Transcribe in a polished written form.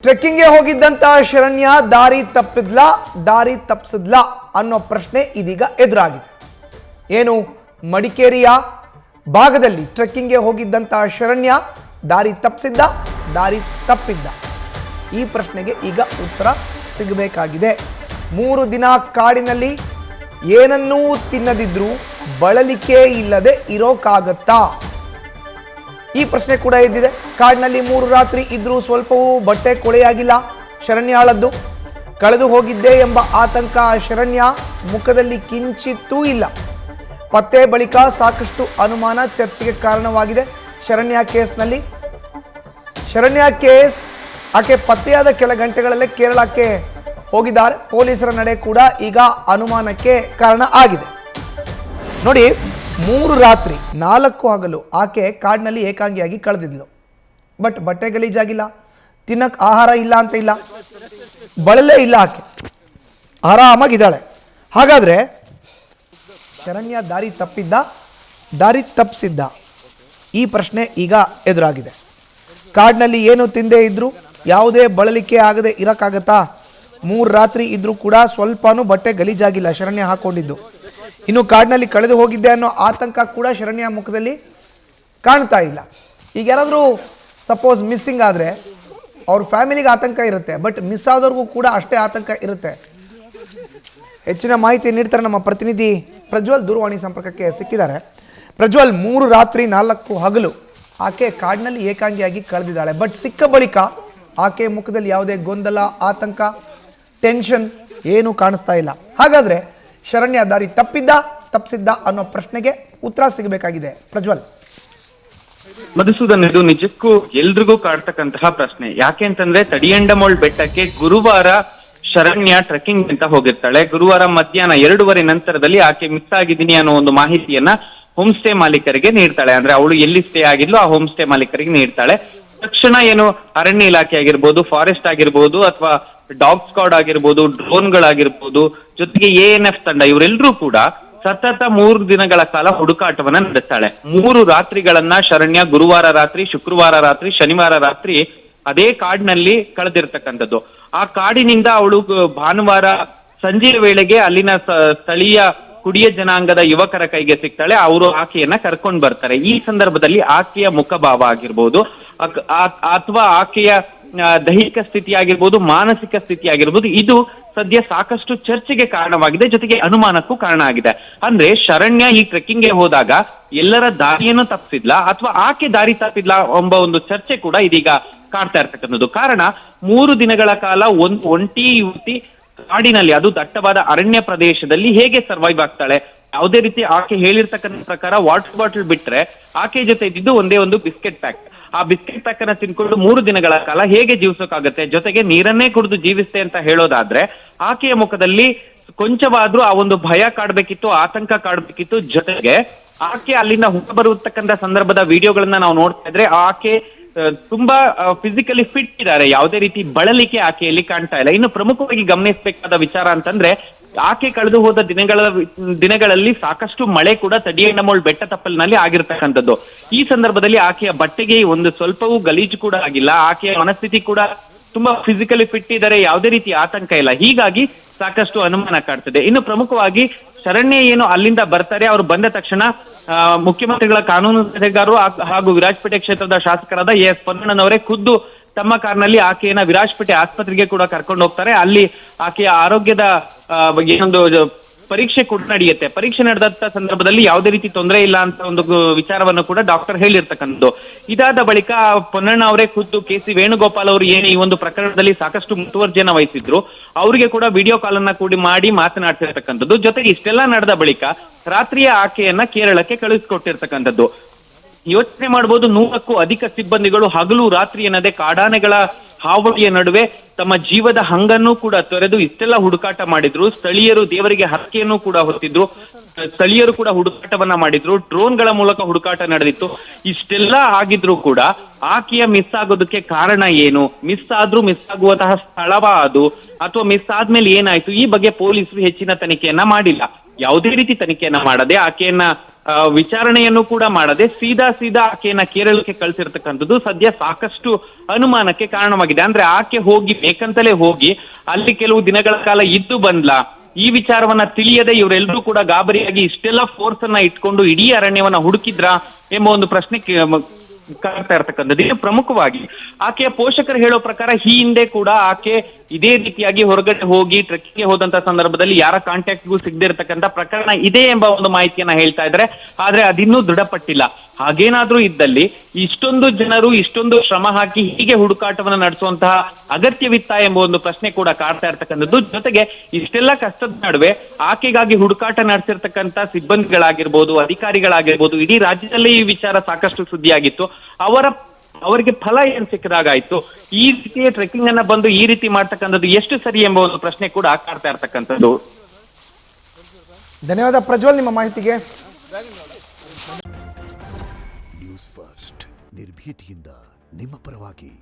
ಟ್ರೆಕ್ಕಿಂಗ್ಗೆ ಹೋಗಿದ್ದಂತ ಶರಣ್ಯ ದಾರಿ ತಪ್ಪಿಸಿದ್ಲ ಅನ್ನೋ ಪ್ರಶ್ನೆ ಇದೀಗ ಎದುರಾಗಿದೆ. ಏನು ಮಡಿಕೇರಿಯ ಭಾಗದಲ್ಲಿ ಟ್ರೆಕ್ಕಿಂಗ್ಗೆ ಹೋಗಿದ್ದಂತ ಶರಣ್ಯ ದಾರಿ ತಪ್ಪಿದ್ದ ಈ ಪ್ರಶ್ನೆಗೆ ಈಗ ಉತ್ತರ ಸಿಗಬೇಕಾಗಿದೆ. 3 ದಿನ ಕಾಡಿನಲ್ಲಿ ಏನನ್ನೂ ತಿನ್ನದಿದ್ರು ಬಳಲಿಕೆ ಇಲ್ಲದೆ ಇರೋಕ್ಕಾಗತ್ತಾ? ಈ ಪ್ರಶ್ನೆ ಕೂಡ ಎದ್ದಿದೆ. ಕಾಡಿನಲ್ಲಿ 3 ರಾತ್ರಿ ಇದ್ರೂ ಸ್ವಲ್ಪವೂ ಬಟ್ಟೆ ಕೊಳೆಯಾಗಿಲ್ಲ ಶರಣ್ಯಾಳದ್ದು. ಕಳೆದು ಹೋಗಿದ್ದೆ ಎಂಬ ಆತಂಕ ಶರಣ್ಯ ಮುಖದಲ್ಲಿ ಕಿಂಚಿತ್ತೂ ಇಲ್ಲ. ಪತ್ತೆ ಬಳಿಕ ಸಾಕಷ್ಟು ಅನುಮಾನ ಚರ್ಚೆಗೆ ಕಾರಣವಾಗಿದೆ. ಶರಣ್ಯ ಕೇಸ್ ಆಕೆ ಪತ್ತೆಯಾದ ಕೆಲ ಗಂಟೆಗಳಲ್ಲೇ ಕೇರಳಕ್ಕೆ ಹೋಗಿದ್ದಾರೆ. ಪೊಲೀಸರ ನಡೆ ಕೂಡ ಈಗ ಅನುಮಾನಕ್ಕೆ ಕಾರಣ ಆಗಿದೆ. ನೋಡಿ, 3 ರಾತ್ರಿ 4 ಹಗಲು ಆಕೆ ಕಾಡಿನಲ್ಲಿ ಏಕಾಂಗಿಯಾಗಿ ಕಳೆದಿದ್ಲು. ಬಟ್ ಬಟ್ಟೆ ಗಲೀಜಾಗಿಲ್ಲ, ತಿನ್ನಕ್ಕೆ ಆಹಾರ ಇಲ್ಲ ಅಂತ ಇಲ್ಲ, ಬಳಲೇ ಇಲ್ಲ, ಆಕೆ ಆರಾಮಾಗಿದ್ದಾಳೆ. ಹಾಗಾದ್ರೆ ಶರಣ್ಯ ದಾರಿ ತಪ್ಪಿಸಿದ್ದ ಈ ಪ್ರಶ್ನೆ ಈಗ ಎದುರಾಗಿದೆ. ಕಾಡಿನಲ್ಲಿ ಏನು ತಿಂದೇ ಇದ್ರು ಯಾವುದೇ ಬಳಲಿಕೆ ಆಗದೆ ಇರಕ್ಕಾಗತ್ತಾ? 3 ರಾತ್ರಿ ಇದ್ರೂ ಕೂಡ ಸ್ವಲ್ಪನೂ ಬಟ್ಟೆ ಗಲೀಜಾಗಿಲ್ಲ ಶರಣ್ಯ ಹಾಕೊಂಡಿದ್ದು. ಇನ್ನು ಕಾಡಿನಲ್ಲಿ ಕಳೆದು ಹೋಗಿದ್ದೆ ಅನ್ನೋ ಆತಂಕ ಕೂಡ ಶರಣ್ಯ ಮುಖದಲ್ಲಿ ಕಾಣ್ತಾ ಇಲ್ಲ. ಈಗ ಯಾರಾದರೂ ಸಪೋಸ್ ಮಿಸ್ಸಿಂಗ್ ಆದರೆ ಅವ್ರ ಫ್ಯಾಮಿಲಿಗೆ ಆತಂಕ ಇರುತ್ತೆ, ಬಟ್ ಮಿಸ್ ಆದವ್ರಿಗೂ ಕೂಡ ಅಷ್ಟೇ ಆತಂಕ ಇರುತ್ತೆ. ಹೆಚ್ಚಿನ ಮಾಹಿತಿ ನೀಡ್ತಾರೆ ನಮ್ಮ ಪ್ರತಿನಿಧಿ ಪ್ರಜ್ವಲ್. ದೂರವಾಣಿ ಸಂಪರ್ಕಕ್ಕೆ ಸಿಕ್ಕಿದ್ದಾರೆ. ಪ್ರಜ್ವಲ್, 3 ರಾತ್ರಿ 4 ಹಗಲು ಆಕೆ ಕಾಡಿನಲ್ಲಿ ಏಕಾಂಗಿಯಾಗಿ ಕಳೆದಿದ್ದಾಳೆ. ಬಟ್ ಸಿಕ್ಕ ಬಳಿಕ ಆಕೆ ಮುಖದಲ್ಲಿ ಯಾವುದೇ ಗೊಂದಲ, ಆತಂಕ, ಟೆನ್ಷನ್ ಏನೂ ಕಾಣಿಸ್ತಾ ಇಲ್ಲ. ಹಾಗಾದ್ರೆ ಶರಣ್ಯ ದಾರಿ ತಪ್ಪಿಸಿದ್ದ ಅನ್ನೋ ಪ್ರಶ್ನೆಗೆ ಉತ್ತರ ಸಿಗಬೇಕಾಗಿದೆ. ಪ್ರಜ್ವಲ್. ಮಧುಸೂದನ್, ಇದು ನಿಜಕ್ಕೂ ಎಲ್ರಿಗೂ ಕಾಡ್ತಕ್ಕಂತಹ ಪ್ರಶ್ನೆ. ಯಾಕೆ ಅಂತಂದ್ರೆ ತಡಿಯಂಡಮೋಳ್ ಬೆಟ್ಟಕ್ಕೆ ಗುರುವಾರ ಶರಣ್ಯ ಟ್ರೆಕ್ಕಿಂಗ್ ಅಂತ ಹೋಗಿರ್ತಾಳೆ. ಗುರುವಾರ ಮಧ್ಯಾಹ್ನ 2:30 ನಂತರದಲ್ಲಿ ಆಕೆ ಮಿಸ್ ಆಗಿದ್ದೀನಿ ಅನ್ನೋ ಒಂದು ಮಾಹಿತಿಯನ್ನ ಹೋಮ್ ಸ್ಟೇ ಮಾಲೀಕರಿಗೆ ನೀಡ್ತಾಳೆ. ಅಂದ್ರೆ ಅವಳು ಎಲ್ಲಿ ಸ್ಟೇ ಆಗಿದ್ಲು ಆ ಹೋಮ್ ಸ್ಟೇ ಮಾಲೀಕರಿಗೆ ನೀಡ್ತಾಳೆ. ತಕ್ಷಣ ಏನು ಅರಣ್ಯ ಇಲಾಖೆ ಆಗಿರ್ಬೋದು, ಫಾರೆಸ್ಟ್ ಆಗಿರ್ಬೋದು, ಅಥವಾ ಡಾಗ್ ಸ್ಕ್ವಾಡ್ ಆಗಿರ್ಬೋದು, ಡ್ರೋನ್ಗಳಾಗಿರ್ಬೋದು, ಜೊತೆಗೆ ANF ತಂಡ, ಇವರೆಲ್ಲರೂ ಕೂಡ ಸತತ 3 ದಿನಗಳ ಕಾಲ ಹುಡುಕಾಟವನ್ನ ನಡೆಸ್ತಾಳೆ. 3 ರಾತ್ರಿಗಳನ್ನ ಶರಣ್ಯ ಗುರುವಾರ ರಾತ್ರಿ, ಶುಕ್ರವಾರ ರಾತ್ರಿ, ಶನಿವಾರ ರಾತ್ರಿ ಅದೇ ಕಾಡಿನಲ್ಲಿ ಕಳೆದಿರ್ತಕ್ಕಂಥದ್ದು. ಆ ಕಾಡಿನಿಂದ ಅವಳು ಭಾನುವಾರ ಸಂಜೆಯ ವೇಳೆಗೆ ಅಲ್ಲಿನ ಸ್ಥಳೀಯ ಕುಡಿಯ ಜನಾಂಗದ ಯುವಕರ ಕೈಗೆ ಸಿಗ್ತಾಳೆ. ಅವರು ಆಕೆಯನ್ನ ಕರ್ಕೊಂಡು ಬರ್ತಾರೆ. ಈ ಸಂದರ್ಭದಲ್ಲಿ ಆಕೆಯ ಮುಖಭಾವ ಆಗಿರ್ಬೋದು, ಅಥವಾ ಆಕೆಯ ದೈಹಿಕ ಸ್ಥಿತಿ ಆಗಿರ್ಬೋದು, ಮಾನಸಿಕ ಸ್ಥಿತಿ ಆಗಿರ್ಬೋದು, ಇದು ಸದ್ಯ ಸಾಕಷ್ಟು ಚರ್ಚೆಗೆ ಕಾರಣವಾಗಿದೆ, ಜೊತೆಗೆ ಅನುಮಾನಕ್ಕೂ ಕಾರಣ ಆಗಿದೆ. ಅಂದ್ರೆ ಶರಣ್ಯ ಈ ಟ್ರೆಕ್ಕಿಂಗ್ಗೆ ಹೋದಾಗ ಎಲ್ಲರ ದಾರಿಯನ್ನು ತಪ್ಪಿಸಿದ್ಲ ಅಥವಾ ಆಕೆ ದಾರಿ ತಪ್ಪಿದ್ಲ ಎಂಬ ಒಂದು ಚರ್ಚೆ ಕೂಡ ಇದೀಗ ಕಾಡ್ತಾ ಇರ್ತಕ್ಕಂಥದ್ದು. ಕಾರಣ 3 ದಿನಗಳ ಕಾಲ ಒಂದು ಒಂಟಿ ಯುವತಿ ಕಾಡಿನಲ್ಲಿ, ಅದು ದಟ್ಟವಾದ ಅರಣ್ಯ ಪ್ರದೇಶದಲ್ಲಿ ಹೇಗೆ ಸರ್ವೈವ್ ಆಗ್ತಾಳೆ? ಯಾವುದೇ ರೀತಿ ಆಕೆ ಹೇಳಿರ್ತಕ್ಕಂಥ ಪ್ರಕಾರ ವಾಟರ್ ಬಾಟಲ್ ಬಿಟ್ರೆ ಆಕೆ ಜೊತೆ ಇದ್ದಿದ್ದು ಒಂದೇ ಒಂದು ಬಿಸ್ಕೆಟ್ ಪ್ಯಾಕ್. ಆ ಬಿಸ್ಕೆಟ್ ಪ್ಯಾಕ್ ಅನ್ನ ತಿನ್ಕೊಂಡು 3 ದಿನಗಳ ಕಾಲ ಹೇಗೆ ಜೀವಿಸೋಕ್ಕಾಗತ್ತೆ? ಜೊತೆಗೆ ನೀರನ್ನೇ ಕುಡಿದು ಜೀವಿಸ್ತೆ ಅಂತ ಹೇಳೋದಾದ್ರೆ ಆಕೆಯ ಮುಖದಲ್ಲಿ ಕೊಂಚವಾದ್ರೂ ಆ ಒಂದು ಭಯ ಕಾಡ್ಬೇಕಿತ್ತು, ಆತಂಕ ಕಾಡ್ಬೇಕಿತ್ತು. ಜೊತೆಗೆ ಆಕೆ ಅಲ್ಲಿಂದ ಹೊರಬರುತ್ತಕ್ಕಂಥ ಸಂದರ್ಭದ ವಿಡಿಯೋಗಳನ್ನ ನಾವು ನೋಡ್ತಾ ಇದ್ರೆ ಆಕೆ ತುಂಬಾ ಫಿಸಿಕಲಿ ಫಿಟ್ ಇದ್ದಾರೆ. ಯಾವುದೇ ರೀತಿ ಬಳಲಿಕೆ ಆಕೆಯಲ್ಲಿ ಕಾಣ್ತಾ ಇಲ್ಲ. ಇನ್ನು ಪ್ರಮುಖವಾಗಿ ಗಮನಿಸಬೇಕಾದ ವಿಚಾರ ಅಂತಂದ್ರೆ ಆಕೆ ಕಳೆದು ಹೋದ ದಿನಗಳಲ್ಲಿ ಸಾಕಷ್ಟು ಮಳೆ ಕೂಡ ತಡಿಯಂಡಮೋಳ್ ಬೆಟ್ಟ ತಪ್ಪಲಿನಲ್ಲಿ ಆಗಿರ್ತಕ್ಕಂಥದ್ದು. ಈ ಸಂದರ್ಭದಲ್ಲಿ ಆಕೆಯ ಬಟ್ಟೆಗೆ ಒಂದು ಸ್ವಲ್ಪವೂ ಗಲೀಜು ಕೂಡ ಆಗಿಲ್ಲ. ಆಕೆಯ ಮನಸ್ಥಿತಿ ಕೂಡ ತುಂಬಾ ಫಿಸಿಕಲಿ ಫಿಟ್ ಇದ್ದಾರೆ, ಯಾವುದೇ ರೀತಿ ಆತಂಕ ಇಲ್ಲ. ಹೀಗಾಗಿ ಸಾಕಷ್ಟು ಅನುಮಾನ ಕಾಡ್ತದೆ. ಇನ್ನು ಪ್ರಮುಖವಾಗಿ ಶರಣ್ಯ ಏನು ಅಲ್ಲಿಂದ ಬರ್ತಾರೆ, ಅವರು ಬಂದ ತಕ್ಷಣ ಮುಖ್ಯಮಂತ್ರಿಗಳ ಕಾನೂನು ಸಲಹೆಗಾರರು ಹಾಗೂ ವಿರಾಜಪೇಟೆ ಕ್ಷೇತ್ರದ ಶಾಸಕರಾದ AS ಪೊನ್ನಣ್ಣನವರೇ ಖುದ್ದು ತಮ್ಮ ಕಾರ್ನಲ್ಲಿ ಆಕೆಯನ್ನ ವಿರಾಜಪೇಟೆ ಆಸ್ಪತ್ರೆಗೆ ಕೂಡ ಕರ್ಕೊಂಡು ಹೋಗ್ತಾರೆ. ಅಲ್ಲಿ ಆಕೆಯ ಆರೋಗ್ಯದ ಏನೊಂದು ಪರೀಕ್ಷೆ ಕೂಡ ನಡೆಯುತ್ತೆ. ಪರೀಕ್ಷೆ ನಡೆದಂತ ಸಂದರ್ಭದಲ್ಲಿ ಯಾವುದೇ ರೀತಿ ತೊಂದರೆ ಇಲ್ಲ ಅಂತ ಒಂದು ವಿಚಾರವನ್ನು ಕೂಡ ಡಾಕ್ಟರ್ ಹೇಳಿರ್ತಕ್ಕಂಥದ್ದು. ಇದಾದ ಬಳಿಕ ಪೊನ್ನಣ್ಣ ಅವರೇ ಖುದ್ದು KC ವೇಣುಗೋಪಾಲ್ ಅವರು ಏನು ಈ ಒಂದು ಪ್ರಕರಣದಲ್ಲಿ ಸಾಕಷ್ಟು ಮುತುವರ್ಜಿಯನ್ನ ವಹಿಸಿದ್ರು, ಅವರಿಗೆ ಕೂಡ ವಿಡಿಯೋ ಕಾಲ್ ಅನ್ನ ಕೂಡಿ ಮಾಡಿ ಮಾತನಾಡ್ತಿರ್ತಕ್ಕಂಥದ್ದು. ಜೊತೆಗೆ ಇಷ್ಟೆಲ್ಲ ನಡೆದ ಬಳಿಕ ರಾತ್ರಿಯ ಆಕೆಯನ್ನ ಕೇರಳಕ್ಕೆ ಕಳುಹಿಸಿಕೊಟ್ಟಿರ್ತಕ್ಕಂಥದ್ದು. ಯೋಚನೆ ಮಾಡಬಹುದು, 100ಕ್ಕೂ ಅಧಿಕ ಸಿಬ್ಬಂದಿಗಳು ಹಗಲು ರಾತ್ರಿ ಎನ್ನದೆ ಕಾಡಾನೆಗಳ ಹಾವಳಿಯ ನಡುವೆ ತಮ್ಮ ಜೀವದ ಹಂಗನ್ನು ಕೂಡ ತೊರೆದು ಇಷ್ಟೆಲ್ಲ ಹುಡುಕಾಟ ಮಾಡಿದ್ರು. ಸ್ಥಳೀಯರು ದೇವರಿಗೆ ಹರಕೆಯನ್ನು ಕೂಡ ಹೊತ್ತಿದ್ರು. ಸ್ಥಳೀಯರು ಕೂಡ ಹುಡುಕಾಟವನ್ನ ಮಾಡಿದ್ರು. ಡ್ರೋನ್ಗಳ ಮೂಲಕ ಹುಡುಕಾಟ ನಡೆದಿತ್ತು. ಇಷ್ಟೆಲ್ಲ ಆಗಿದ್ರು ಕೂಡ ಆಕೆಯ ಮಿಸ್ ಆಗೋದಕ್ಕೆ ಕಾರಣ ಏನು? ಮಿಸ್ ಆಗುವಂತಹ ಸ್ಥಳವ ಅದು, ಅಥವಾ ಮಿಸ್ ಆದ್ಮೇಲೆ ಏನಾಯ್ತು? ಈ ಬಗ್ಗೆ ಪೊಲೀಸರು ಹೆಚ್ಚಿನ ತನಿಖೆಯನ್ನ ಮಾಡಿಲ್ಲ. ಯಾವುದೇ ರೀತಿ ತನಿಖೆಯನ್ನ ಮಾಡದೆ ಆಕೆಯನ್ನ ವಿಚಾರಣೆಯನ್ನು ಕೂಡ ಮಾಡದೆ ಸೀದಾ ಆಕೆಯನ್ನ ಕೇರಳಕ್ಕೆ ಕಳಿಸಿರ್ತಕ್ಕಂಥದ್ದು ಸದ್ಯ ಸಾಕಷ್ಟು ಅನುಮಾನಕ್ಕೆ ಕಾರಣವಾಗಿದೆ. ಅಂದ್ರೆ ಆಕೆ ಹೋಗಿ ಬೇಕಂತಲೇ ಹೋಗಿ ಅಲ್ಲಿ ಕೆಲವು ದಿನಗಳ ಕಾಲ ಇದ್ದು ಬಂದ್ಲಾ, ಈ ವಿಚಾರವನ್ನ ತಿಳಿಯದೆ ಇವರೆಲ್ಲರೂ ಕೂಡ ಗಾಬರಿಯಾಗಿ ಇಷ್ಟೆಲ್ಲ ಫೋರ್ಸ್ ಅನ್ನ ಇಟ್ಕೊಂಡು ಇಡೀ ಅರಣ್ಯವನ್ನ ಹುಡುಕಿದ್ರಾ ಎಂಬ ಒಂದು ಪ್ರಶ್ನೆ ಕಾಡ್ತಾ ಇರ್ತಕ್ಕಂಥದ್ದು. ಇನ್ನು ಪ್ರಮುಖವಾಗಿ ಆಕೆಯ ಪೋಷಕರು ಹೇಳೋ ಪ್ರಕಾರ ಈ ಹಿಂದೆ ಕೂಡ ಆಕೆ ಇದೇ ರೀತಿಯಾಗಿ ಹೊರಗಡೆ ಹೋಗಿ ಟ್ರೆಕ್ಕಿಂಗ್ಗೆ ಹೋದಂತ ಸಂದರ್ಭದಲ್ಲಿ ಯಾರ ಕಾಂಟ್ಯಾಕ್ಟ್ಗೂ ಸಿಗದೆ ಇರತಕ್ಕಂತ ಪ್ರಕರಣ ಇದೆ ಎಂಬ ಒಂದು ಮಾಹಿತಿಯನ್ನ ಹೇಳ್ತಾ ಇದ್ದಾರೆ. ಆದ್ರೆ ಅದಿನ್ನೂ ದೃಢಪಟ್ಟಿಲ್ಲ. ಹಾಗೇನಾದ್ರೂ ಇದ್ದಲ್ಲಿ ಇಷ್ಟೊಂದು ಜನರು ಇಷ್ಟೊಂದು ಶ್ರಮ ಹಾಕಿ ಹೀಗೆ ಹುಡುಕಾಟವನ್ನ ನಡೆಸುವಂತಹ ಅಗತ್ಯವಿತ್ತ ಎಂಬ ಒಂದು ಪ್ರಶ್ನೆ ಕೂಡ ಕಾಡ್ತಾ ಇರ್ತಕ್ಕಂಥದ್ದು. ಜೊತೆಗೆ ಇಷ್ಟೆಲ್ಲ ಕಷ್ಟದ ನಡುವೆ ಆಕೆಗಾಗಿ ಹುಡುಕಾಟ ನಡೆಸಿರ್ತಕ್ಕಂಥ ಸಿಬ್ಬಂದಿಗಳಾಗಿರ್ಬೋದು, ಅಧಿಕಾರಿಗಳಾಗಿರ್ಬೋದು, ಇಡೀ ರಾಜ್ಯದಲ್ಲಿ ಈ ವಿಚಾರ ಸಾಕಷ್ಟು ಸುದ್ದಿಯಾಗಿತ್ತು. ಅವರಿಗೆ ಫಲ ಏನ್ ಸಿಕ್ಕದಾಗಾಯ್ತು? ಈ ರೀತಿಯ ಟ್ರೆಕ್ಕಿಂಗ್ ಅನ್ನ ಬಂದು ಈ ರೀತಿ ಮಾಡ್ತಕ್ಕಂಥದ್ದು ಎಷ್ಟು ಸರಿ ಎಂಬ ಒಂದು ಪ್ರಶ್ನೆ ಕೂಡ ಕಾಡ್ತಾ ಇರ್ತಕ್ಕಂಥದ್ದು. ಧನ್ಯವಾದ ಪ್ರಜ್ವಲ್ ನಿಮ್ಮ ಮಾಹಿತಿಗೆ. ನ್ಯೂಸ್ ಫಸ್ಟ್ ನಿರ್ಭೀತಿಯಿಂದ ನಿಮ್ಮ ಪರವಾಗಿ.